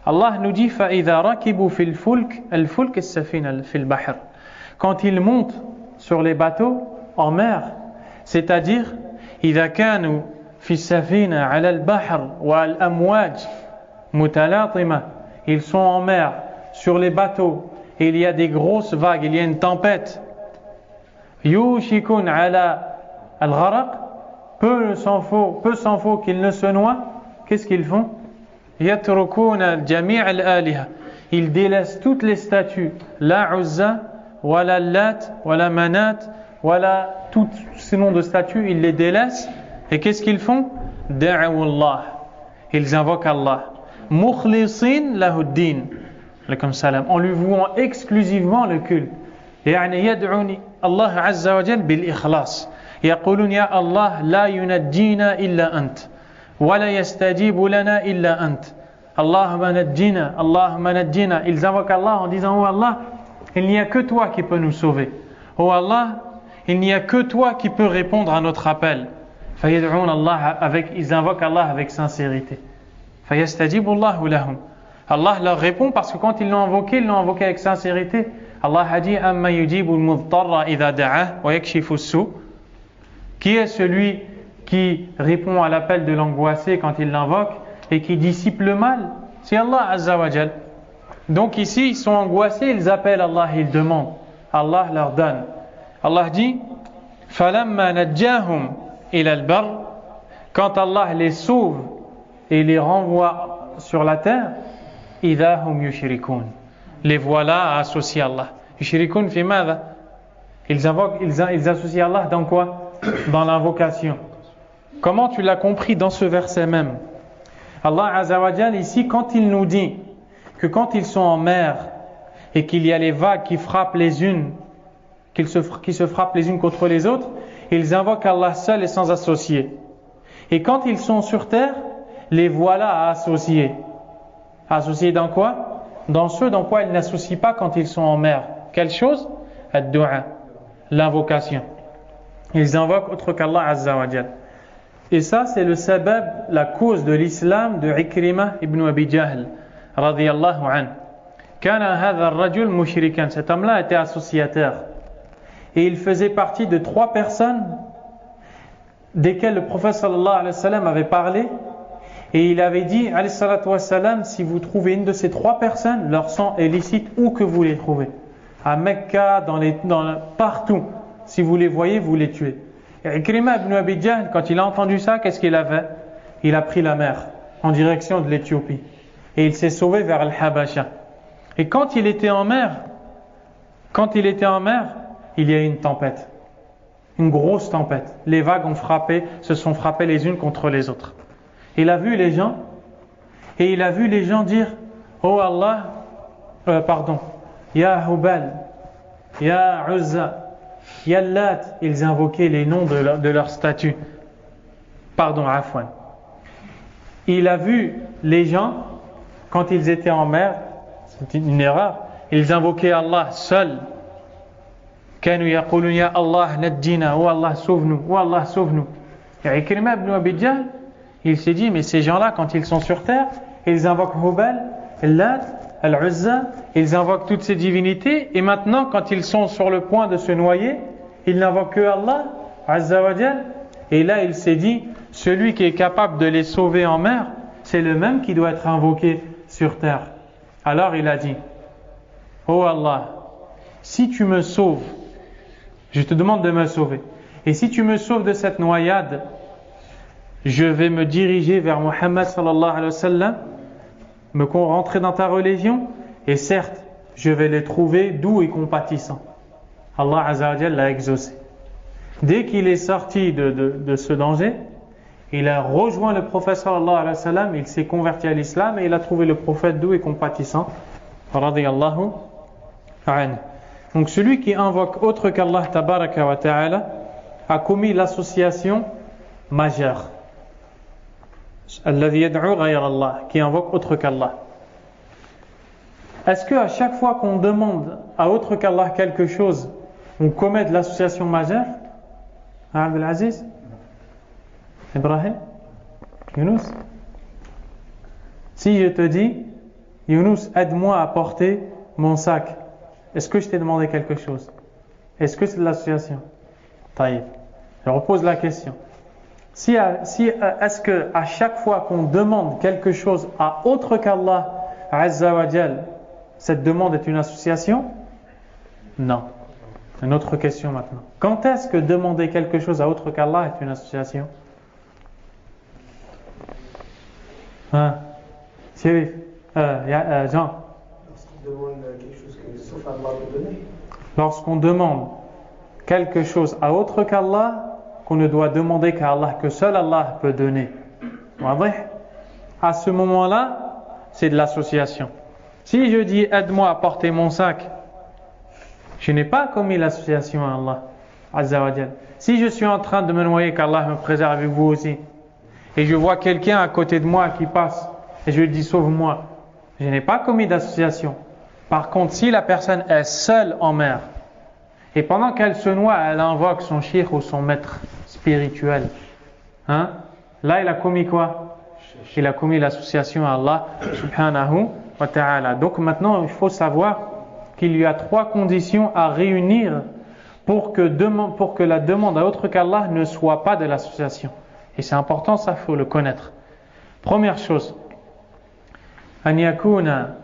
Allah nous dit فإذا ركبوا في الفلك الفلك السفينة في البحر. Quand ils montent sur les bateaux en mer, c'est-à-dire إذا كانوا في السفينة على البحر والأمواج متلاطمة, ils sont en mer sur les bateaux et il y a des grosses vagues, il y a une tempête. يوشكون على الغرق, peu s'en faut qu'ils ne se noient. Qu'est-ce qu'ils font? يتركون جميع الآلهة, ils délaissent toutes les statues, la Uzza wala Lat wala Manat wala tous ces noms de statues, ils les délaissent. Et qu'est-ce qu'ils font? Da'u Allah, ils invoquent Allah, mukhlisin lahuddin, en lui vouant exclusivement le culte. يعني يدعون الله عز وجل بالإخلاص, يقولون يا الله لا ينجينا إلا أنت ولا يستجيب لنا إلا أنت اللهم نجنا اللهم نجنا. Ils invoquent Allah en disant: oh Allah, il n'y a que toi qui peux nous sauver. Oh Allah, il n'y a que toi qui peux répondre à notre appel. فيدعون الله ils invoquent Allah avec sincérité. فيستجيب الله لهم. Allah leur répond parce que quand ils l'ont invoqué avec sincérité. Allah a dit: أَمَّا يُجِيبُ الْمُضْطَرَّ إِذَا دَعَاهُ وَيَكْشِفُ السُّوءَ. Qui est celui qui répond à l'appel de l'angoissé quand il l'invoque et qui dissipe le mal? C'est Allah Azza wa Jal. Donc ici, ils sont angoissés, ils appellent Allah, ils demandent. Allah leur donne. Allah dit: فَلَمَّا نَجَّاهُمْ إِلَى الْبَرِّ. Quand Allah les sauve et les renvoie sur la terre, إِذَا هُمْ يُشْرِكُونَ. Les voilà à associer Allah. Yushrikun fi madha? Ils associent Allah dans quoi? Dans l'invocation. Comment tu l'as compris dans ce verset même? Allah Azza wa Jal ici, quand il nous dit que quand ils sont en mer et qu'il y a les vagues qui frappent les unes, qui se frappent les unes contre les autres, ils invoquent Allah seul et sans associé. Et quand ils sont sur terre, les voilà à associer. Associer dans quoi? Dans ceux dans quoi ils n'associent pas quand ils sont en mer. Quelle chose? Ad-du'a, l'invocation. Ils invoquent autre qu'Allah Azza wa Jal. Et ça, c'est le sabab, la cause de l'islam de Ikrimah ibn Abi Jahl, radiyallahu anhu. Kana hadha ar-rajul mushrikan. Cet homme-là était associateur. Et il faisait partie de 3 personnes desquelles le prophète sallallahu alayhi wa sallam avait parlé. Et il avait dit, alayhi salatu wa sallam, si vous trouvez une de ces 3 personnes, leur sang est licite où que vous les trouvez. À Mecca, partout. Si vous les voyez, vous les tuez. Et Ikrimah ibn Abi Jahl, quand il a entendu ça, qu'est-ce qu'il a fait? Il a pris la mer en direction de l'Éthiopie. Et il s'est sauvé vers Al-Habasha. Et quand il était en mer, il y a eu une tempête. Une grosse tempête. Les vagues se sont frappées les unes contre les autres. Il a vu les gens dire: oh Allah, Ya Hubal, Ya Uzza, Ya Lat. Ils invoquaient les noms de leur statue. Afwan. Il a vu les gens, quand ils étaient en mer, c'est une erreur, ils invoquaient Allah seul. Kanu yaqulun Ya Allah najjina, oh Allah sauve-nous, oh Allah sauve-nous. Et Ikrimah ibn Abi Jahl, il s'est dit, mais ces gens-là, quand ils sont sur terre, ils invoquent Hubal, Lat, Al-Uzza, ils invoquent toutes ces divinités, et maintenant, quand ils sont sur le point de se noyer, ils n'invoquent que Allah, Azza wa Jal. Et là, il s'est dit, celui qui est capable de les sauver en mer, c'est le même qui doit être invoqué sur terre. Alors il a dit: oh Allah, si tu me sauves Je te demande de me sauver. Et si tu me sauves de cette noyade, je vais me diriger vers Muhammad sallallahu alayhi wa sallam, me rentrer dans ta religion, et certes, je vais les trouver doux et compatissants. Allah Azza wa Jalla l'a exaucé. Dès qu'il est sorti de ce danger, il a rejoint le prophète sallallahu alayhi wa sallam, il s'est converti à l'islam et il a trouvé le prophète doux et compatissant. Radiyallahu anhu. Donc celui qui invoque autre qu'Allah tabaraka wa ta'ala a commis l'association majeure. Alladhi yad'u ghayra Allah, qui invoque autre qu'Allah. Est-ce qu'à chaque fois qu'on demande à autre qu'Allah quelque chose, on commet de l'association majeure? Abdel Aziz? Ibrahim? Younous? Si je te dis, Younous, aide-moi à porter mon sac, est-ce que je t'ai demandé quelque chose? Est-ce que c'est de l'association? Taïb. Je repose la question. Est-ce que à chaque fois qu'on demande quelque chose à autre qu'Allah Azza wa Jal, cette demande est une association? Non. Une autre question maintenant. Quand est-ce que demander quelque chose à autre qu'Allah est une association? Chérif, Jean. Lorsqu'on demande quelque chose que sauf Allah peut donner. Lorsqu'on demande quelque chose à autre qu'Allah, qu'on ne doit demander qu'à Allah, que seul Allah peut donner. À ce moment-là, c'est de l'association. Si je dis aide-moi à porter mon sac, je n'ai pas commis l'association à Allah Azza wa Jal. Si je suis en train de me noyer, qu'Allah me préserve avec vous aussi, et je vois quelqu'un à côté de moi qui passe, et je lui dis sauve-moi, je n'ai pas commis d'association. Par contre, si la personne est seule en mer, et pendant qu'elle se noie, elle invoque son shir ou son maître spirituel, là il a commis quoi? Il a commis l'association à Allah subhanahu wa ta'ala. Donc maintenant il faut savoir qu'il y a 3 conditions à réunir pour que la demande à autre qu'Allah ne soit pas de l'association. Et c'est important, ça il faut le connaître. Première chose, an yakuna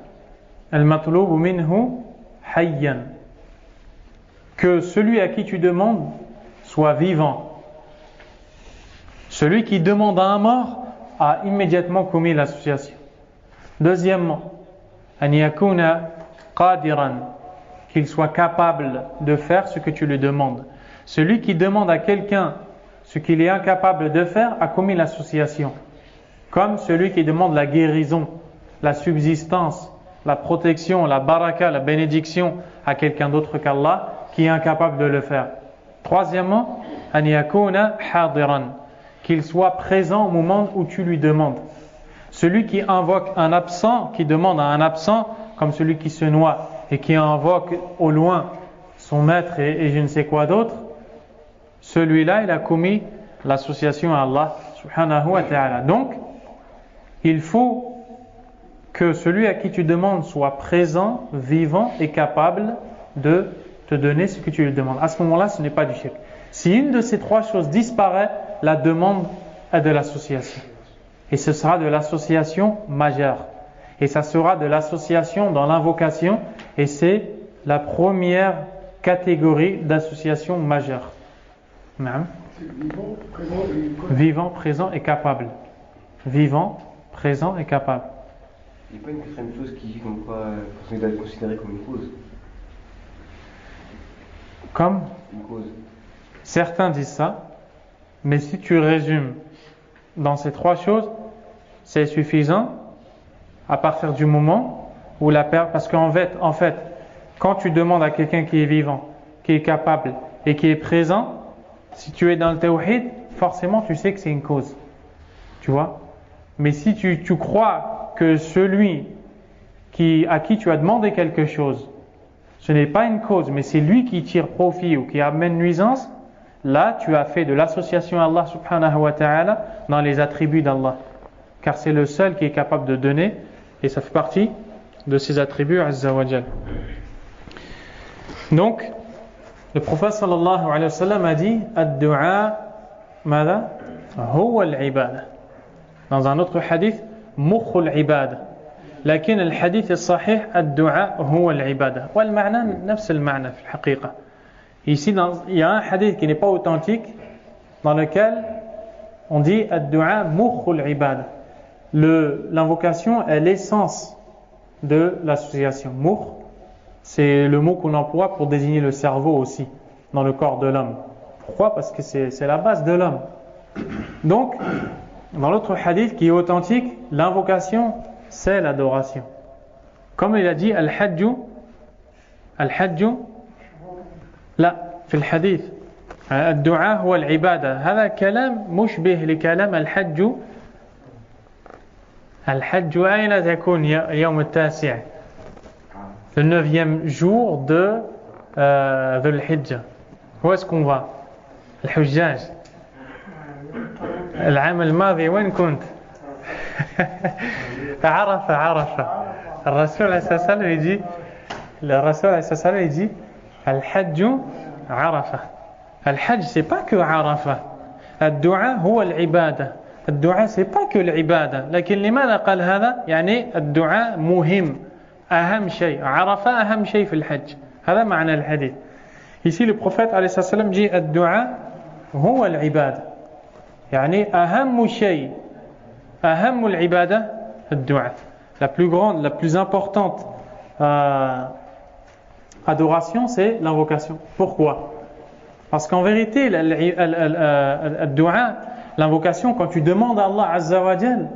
al-matlubu minhu hayyan, que celui à qui tu demandes soit vivant. Celui qui demande à un mort a immédiatement commis l'association. Deuxièmement, an yakuna qadiran, qu'il soit capable de faire ce que tu lui demandes. Celui qui demande à quelqu'un ce qu'il est incapable de faire a commis l'association. Comme celui qui demande la guérison, la subsistance, la protection, la baraka, la bénédiction à quelqu'un d'autre qu'Allah qui est incapable de le faire. Troisièmement, an yakuna hadiran, qu'il soit présent au moment où tu lui demandes. Celui qui invoque un absent, qui demande à un absent, comme celui qui se noie et qui invoque au loin son maître et je ne sais quoi d'autre, celui-là, il a commis l'association à Allah subhanahu wa ta'ala. Donc, il faut que celui à qui tu demandes soit présent, vivant et capable de te donner ce que tu lui demandes. À ce moment-là, ce n'est pas du shirk. Si une de ces 3 choses disparaît, la demande est de l'association. Et ce sera de l'association majeure. Et ça sera de l'association dans l'invocation. Et c'est la première catégorie d'association majeure. Vivant, présent et capable. Vivant, présent et capable. Il n'y a pas une quatrième chose qui dit comme quoi on doit le considérer comme une cause. Comme une cause. Certains disent ça, mais si tu résumes dans ces 3 choses, c'est suffisant à partir du moment où parce qu'en fait, quand tu demandes à quelqu'un qui est vivant, qui est capable et qui est présent, si tu es dans le tawhid, forcément tu sais que c'est une cause. Tu vois? Mais si tu crois que celui à qui tu as demandé quelque chose, ce n'est pas une cause, mais c'est lui qui tire profit ou qui amène nuisance, là tu as fait de l'association à Allah subhanahu wa ta'ala dans les attributs d'Allah. Car c'est le seul qui est capable de donner et ça fait partie de ses attributs azza wa jal. Donc, le prophète sallallahu alayhi wa sallam a dit ad-du'a mada huwa al-ibada. Dans un autre hadith, mukhu al-ibada. لكن الحديث الصحيح الدعاء هو العبادة والمعنى نفس المعنى في الحقيقة. Ici, il y a un hadith qui n'est pas authentique, dans lequel on dit ad-du'a mukhul ibad. L'invocation est l'essence de l'association. Mukh, c'est le mot qu'on emploie pour désigner le cerveau aussi, dans le corps de l'homme. Pourquoi? Parce que c'est la base de l'homme. Donc, dans l'autre hadith qui est authentique, l'invocation, c'est l'adoration. Comme il a dit, al-hajju, لا في الحديث الدعاء هو العبادة. هذا كلام مشبه لكلام الحج. الحج أين تكون يوم التاسع؟ Le 9e jour de ذو الحجة. Où est-ce qu'on va? الحجاج. العام الماضي وين كنت؟ عرفة. الرسول عليه الصلاة والسلام يجي الحج عرفة. الحج c'est pas que عرفة. الدعاء هو العبادة. الدعاء c'est pas que العبادة. لكن لماذا قال هذا؟ يعني الدعاء مهم. أهم شيء. عرفة أهم شيء في الحج. هذا معنى الحديث. Ici le prophète عليه الصلاة والسلام dit الدعاء هو العبادة. يعني أهم شيء. أهم العبادة الدعاء. La plus grande, la plus importante adoration, c'est l'invocation. Pourquoi? Parce qu'en vérité, l'invocation, quand tu demandes à Allah Azza wa Jal,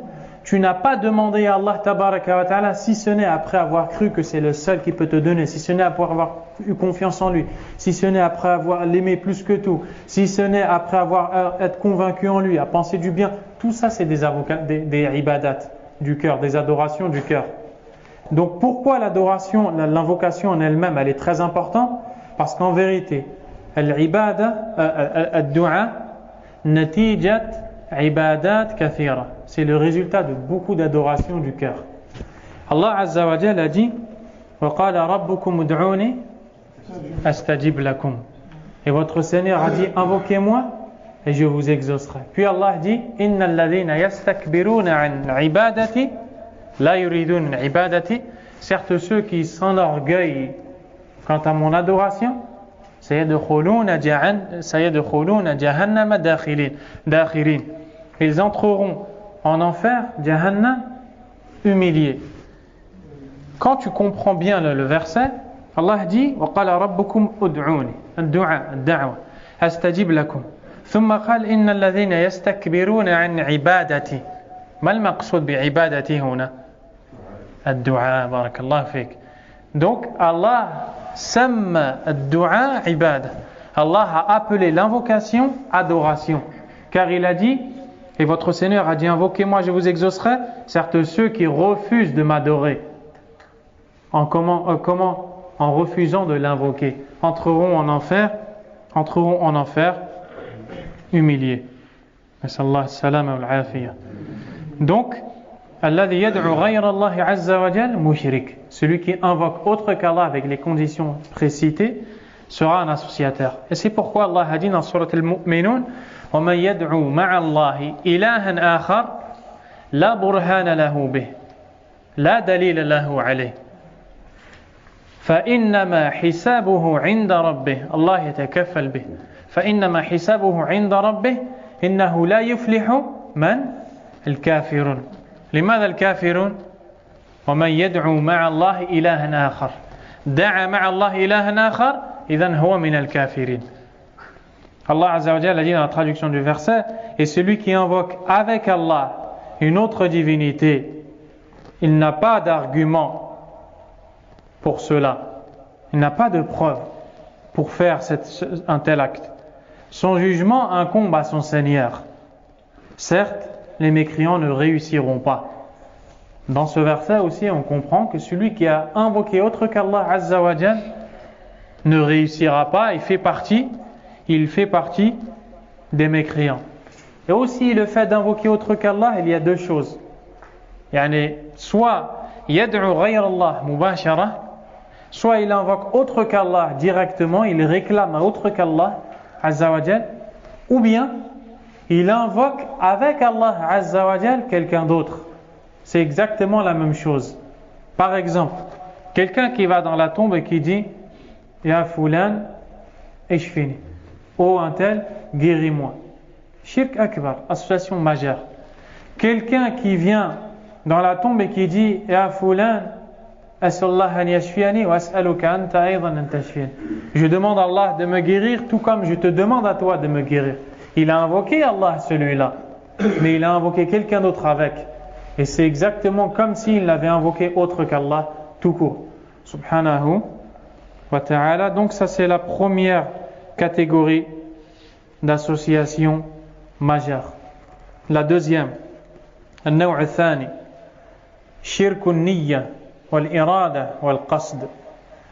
tu n'as pas demandé à Allah Tabaraka wa Ta'ala si ce n'est après avoir cru que c'est le seul qui peut te donner, si ce n'est après avoir eu confiance en lui, si ce n'est après avoir l'aimé plus que tout, si ce n'est après avoir être convaincu en lui, à penser du bien. Tout ça, c'est des ibadat du cœur, des adorations du cœur. Donc pourquoi l'adoration, l'invocation en elle-même, elle est très importante? Parce qu'en vérité, ad-du'a natijat ibadat kathira. C'est le résultat de beaucoup d'adorations du cœur. Allah Azza wa Jalla a dit wa qala rabbukum ud'uni astajib lakum. Et votre Seigneur a dit invoquez-moi et je vous exaucerai. Puis Allah dit innal ladhina yastakbiruna an ibadati la yuridun min ibadati. Certes ceux qui s'enorgueillent quant à mon adoration, sayadkhuluna jahannama dakhirin. Ils entreront en enfer, jahannam, humiliés. Quand tu comprends bien le verset, Allah dit wa qala rabbukum ud'uni, ad-du'a, astajib lakum. ثم قال إن الذين يستكبرون عن عبادتي. ما المقصود بعبادتي هنا؟ الدعاء. بارك الله فيك. Donc Allah سمى الدعاء عبادة. Allah a appelé l'invocation adoration. Car il a dit, et votre Seigneur a dit invoquez-moi je vous exaucerai. Certes ceux qui refusent de m'adorer, en refusant de l'invoquer, entreront en enfer humiliés. Nasallahu salama wal afiya. Donc alladhi yad'u ghayra Allah azza wa jal mushrik. Celui qui invoque autre qu'Allah avec les conditions précitées sera un associateur. Et c'est pourquoi Allah a dit dans surat al-Mu'minun wa man yad'u ma'a Allah ilahan akhar la burhana lahu bih la dalila lahu alayh fa innama hisabuhu 'inda rabbih. Allah yatakaffal bih. فإنما حسابه عند ربه إنه لا يفلح من الكافرون. لماذا الكافرون؟ ومن يدعو مع الله إلها آخر. دعا مع الله إلها آخر إذن هو من الكافرين. Allah Azza wa Jalla a dit dans la traduction du verset, et celui qui invoque avec Allah une autre divinité, il n'a pas d'argument pour cela, il n'a pas de preuve pour faire un tel acte. Son jugement incombe à son Seigneur. Certes, les mécréants ne réussiront pas. Dans ce verset aussi, on comprend que celui qui a invoqué autre qu'Allah Azza wa Jal ne réussira pas. Il fait partie des mécréants. Et aussi, le fait d'invoquer autre qu'Allah, il y a deux choses. Soit yad'u ghayra Allah mubashara, soit il invoque autre qu'Allah directement, il réclame à autre qu'Allah Azza wa Jal, ou bien il invoque avec Allah Azza wa Jal quelqu'un d'autre. C'est exactement la même chose. Par exemple, quelqu'un qui va dans la tombe et qui dit Ya Fulan, ishfini. Oh un tel, guéris-moi. Shirk akbar, association majeure. Quelqu'un qui vient dans la tombe et qui dit Ya fulan, as'allah an yashfiani wa as'aluka anta aydan an tashfiani. Je demande à Allah de me guérir tout comme je te demande à toi de me guérir. Il a invoqué Allah celui-là, mais il a invoqué quelqu'un d'autre avec. Et c'est exactement comme s'il l'avait invoqué autre qu'Allah tout court. Subhanahu wa ta'ala. Donc ça c'est la première catégorie d'association majeure. La deuxième, النوع الثاني شرك النية والإرادة والقصد.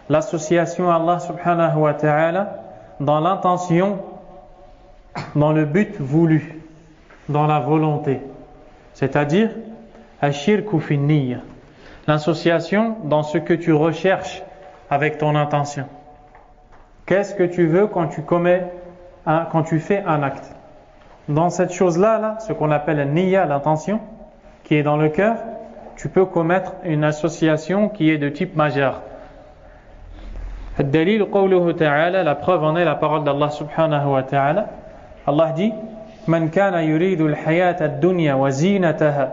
L'association à Allah subhanahu wa ta'ala dans l'intention, dans le but voulu, dans la volonté. C'est-à-dire الشرك في النية. L'association dans ce que tu recherches avec ton intention. Qu'est-ce que tu veux quand tu fais un acte? Dans cette chose-là, ce qu'on appelle la niyya, l'intention, qui est dans le cœur, tu peux commettre une association qui est de type majeur. الدليل قوله تعالى, la preuve en est la parole d'Allah subhanahu wa ta'ala. Allah dit من كان يريد الحياة الدنيا وزينتها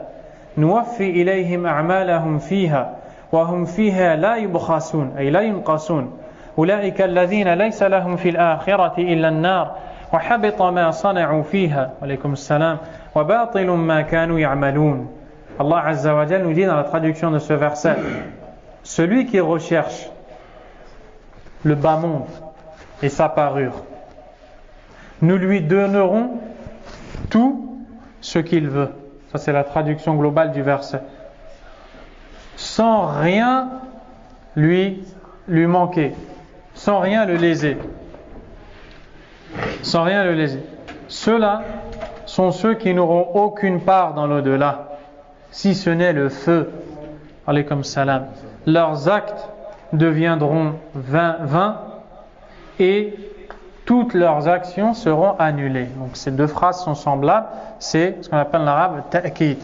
نوفي إليهم أعمالهم فيها وهم فيها لا يبخسون أي لا ينقصون أولئك الذين ليس لهم في الآخرة إلا النار وحبط ما صنعوا فيها وعليكم السلام وباطل ما كانوا يعملون. Allah Azza wa Jal nous dit dans la traduction de ce verset, celui qui recherche le bas monde et sa parure, nous lui donnerons tout ce qu'il veut. Ça c'est la traduction globale du verset. Sans rien lui manquer, sans rien le léser. Sans rien le léser. Ceux-là sont ceux qui n'auront aucune part dans l'au-delà, si ce n'est le feu. Alaykum salam. Leurs actes deviendront vains et toutes leurs actions seront annulées. Donc ces deux phrases sont semblables. C'est ce qu'on appelle en arabe ta'kid.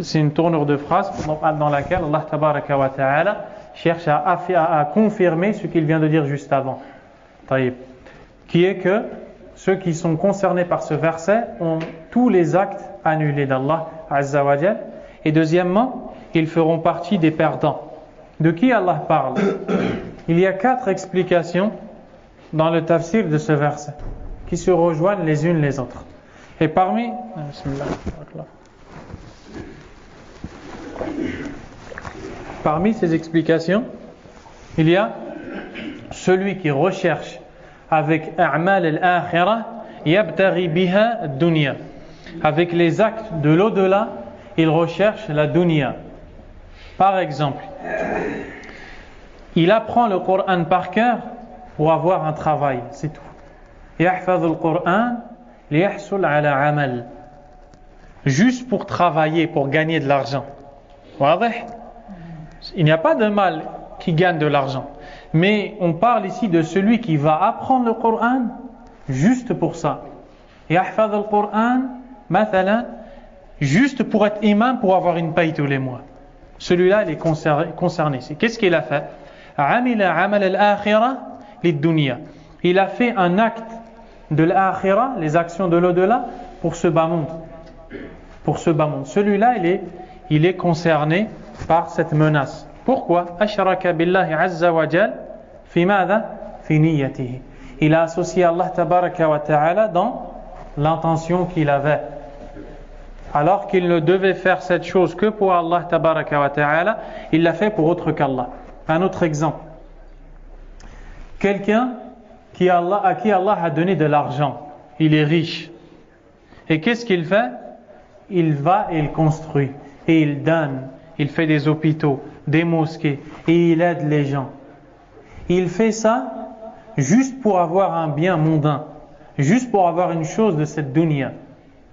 C'est une tournure de phrase dans laquelle Allah tabaraka wa ta'ala cherche à confirmer ce qu'il vient de dire juste avant. Taïb. Qui est que ceux qui sont concernés par ce verset ont tous les actes annulés d'Allah Azza wa Jal. Et deuxièmement, ils feront partie des perdants. De qui Allah parle? Il y a 4 explications dans le tafsir de ce verset qui se rejoignent les unes les autres. Et parmi ces explications, il y a celui qui recherche avec a'mal al-akhirah yabtaghi biha ad-dunya. Avec les actes de l'au-delà, il recherche la dunya. Par exemple, il apprend le Coran par cœur pour avoir un travail, c'est tout. Yahfaz al-Quran liyahsul ala amal. Juste pour travailler, pour gagner de l'argent. Il n'y a pas de mal qui gagne de l'argent. Mais on parle ici de celui qui va apprendre le Coran juste pour ça. Yahfaz al-Quran, mathalan, juste pour être imam, pour avoir une paye tous les mois. Celui-là, il est concerné. Qu'est-ce qu'il a fait? Amila amal al-akhirah lid-dunya. Il a fait un acte de l'akhirah, les actions de l'au-delà, pour ce bas monde. Pour ce bas monde. Celui-là, il est concerné par cette menace. Pourquoi? Ashraka billahi azza wa jal fi madha? Fi niyyatihi. Il a associé Allah tabaraka wa ta'ala dans l'intention qu'il avait. Alors qu'il ne devait faire cette chose que pour Allah tabaraka wa ta'ala, il l'a fait pour autre qu'Allah. Un autre exemple. Quelqu'un à qui Allah a donné de l'argent. Il est riche. Et qu'est-ce qu'il fait? Il va et il construit. Et il donne. Il fait des hôpitaux, des mosquées. Et il aide les gens. Il fait ça juste pour avoir un bien mondain. Juste pour avoir une chose de cette dunya.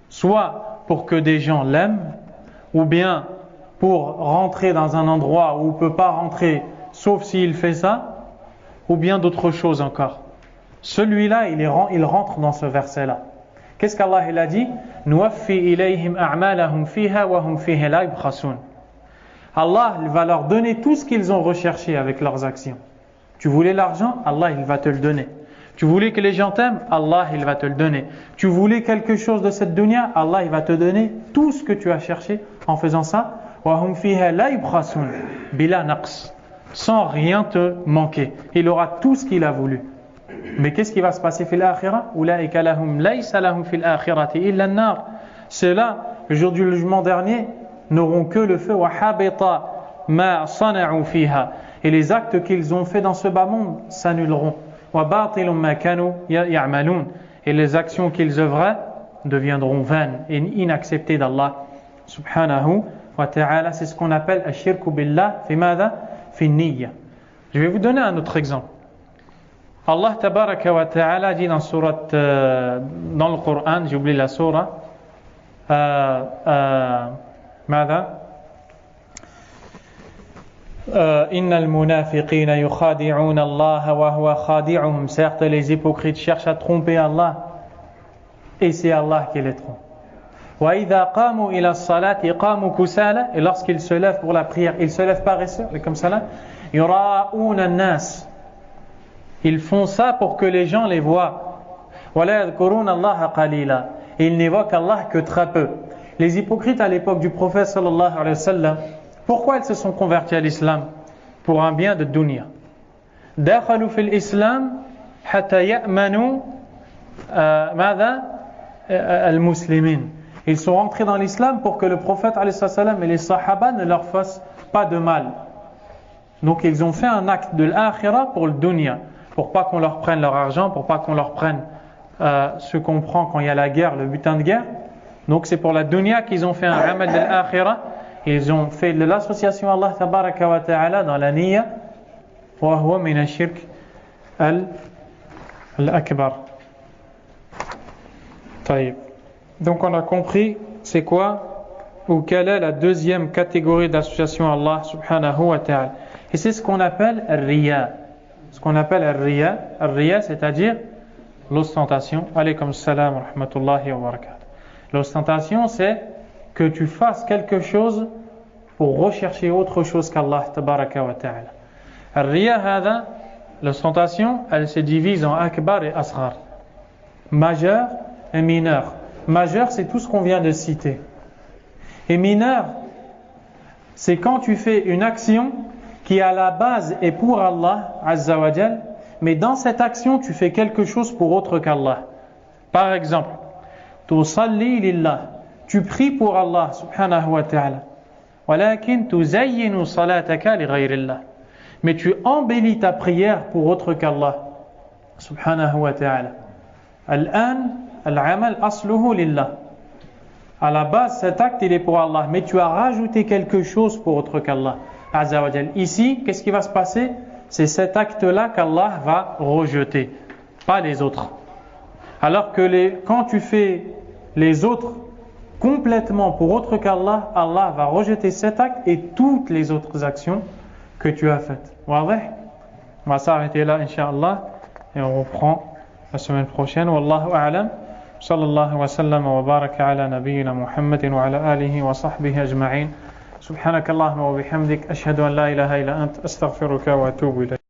Soit pour que des gens l'aiment, ou bien pour rentrer dans un endroit où on ne peut pas rentrer, sauf s'il fait ça, ou bien d'autres choses encore. Celui-là, il rentre dans ce verset-là. Qu'est-ce qu'Allah il a dit? Nuwaffi ilayhim a'malahum fiha wa hum fiha la yubkhasun. Allah il va leur donner tout ce qu'ils ont recherché avec leurs actions. Tu voulais l'argent? Allah il va te le donner. Tu voulais que les gens t'aiment, Allah il va te le donner. Tu voulais quelque chose de cette dunya, Allah il va te donner tout ce que tu as cherché en faisant ça. وَهُمْ فِيهَا لَا يُبْخَسُونَ بِلَا نَقْص, sans rien te manquer. Il aura tout ce qu'il a voulu. Mais qu'est-ce qui va se passer fil akhirah? أُولَٰئِكَ لَهُمْ لَيْسَ لَهُمْ فِي الْآخِرَةِ إِلَّا النَّارِ. Ceux-là, le jour du jugement dernier, n'auront que le feu. وَحَبِطَ مَا صَنَعُوا فِيهَا. Et les actes qu'ils ont fait dans ce bas monde s'annuleront. وَبَاطِلٌ مَا كَانُوا يَعْمَلُونَ. Et les actions qu'ils œuvraient deviendront vaines et inacceptées d'Allah subhanahu wa ta'ala. C'est ce qu'on appelle الشرك بالله في ماذا؟ في النية. Je vais vous donner un autre exemple. Allah tabaraka wa ta'ala dit dans dans le Coran, j'ai oublié la sourate, ماذا؟ إن المنافقين يخادعون الله وهو خادعهم. Certes, les hypocrites cherchent à tromper Allah et c'est Allah qui les trompe. وإذا قاموا إلى الصلاة قاموا كسالى. Et lorsqu'ils se lèvent pour la prière, ils se lèvent paresseux, comme ça là. يراءون الناس. Ils font ça pour que les gens les voient. ولا يذكرون الله قليلا. Ils n'évoquent Allah que très peu. Les hypocrites à l'époque du prophète sallallahu alayhi wa sallam, pourquoi ils se sont convertis à l'islam? Pour un bien de dunya. دخلوا في الإسلام حتى يأمنوا ماذا؟ المسلمين. Ils sont rentrés dans l'islam pour que le prophète alayhi salam et les sahaba ne leur fassent pas de mal. Donc ils ont fait un acte de l'akhira pour le dunya, pour pas qu'on leur prenne leur argent, pour pas qu'on leur prenne ce qu'on prend quand il y a la guerre, le butin de guerre. Donc c'est pour la dunya qu'ils ont fait un amal de l'akhira. Ils ont fait de l'association Allah tabaraka wa ta'ala dans la niyya. Wa huwa min ash-shirk al-akbar. طيب. Donc on a compris c'est quoi ou quelle est la deuxième catégorie d'association à Allah subhanahu wa ta'ala. Et c'est ce qu'on appelle al-riya. Ce qu'on appelle al-riya. Al-riya, c'est-à-dire l'ostentation. Alaykum salam wa rahmatullahi wa barakatuh. L'ostentation, c'est que tu fasses quelque chose pour rechercher autre chose qu'Allah tabaraka wa ta'ala. Al-riya hada, l'ostentation, elle se divise en akbar et asghar. Majeur et mineur. Majeur, c'est tout ce qu'on vient de citer. Et mineur, c'est quand tu fais une action qui à la base est pour Allah azza wa jal, mais dans cette action tu fais quelque chose pour autre qu'Allah. Par exemple, tusalli lillah, tu pries pour Allah subhanahu wa ta'ala, walakin tuzayyinu salataka li ghayrillah, mais tu embellis ta prière pour autre qu'Allah subhanahu wa ta'ala. Al-an al-amal asluhu lillah. À la base, cet acte il est pour Allah, mais tu as rajouté quelque chose pour autre qu'Allah azza wa jal. Ici, qu'est-ce qui va se passer? C'est cet acte-là qu'Allah va rejeter, pas les autres. Alors que quand tu fais les autres complètement pour autre qu'Allah, Allah va rejeter cet acte et toutes les autres actions que tu as faites. Wadih? On va s'arrêter là, Inch'Allah, et on reprend la semaine prochaine. Wallahu a'lam. Sallallahu wa sallam wa baraka ala nabiyyina Muhammadin wa ala alihi wa sahbihi ajma'in. Subhanakallahumma wa bihamdik. Ashhadu an la ilaha illa ant. Astaghfiruka wa atubu ilayk.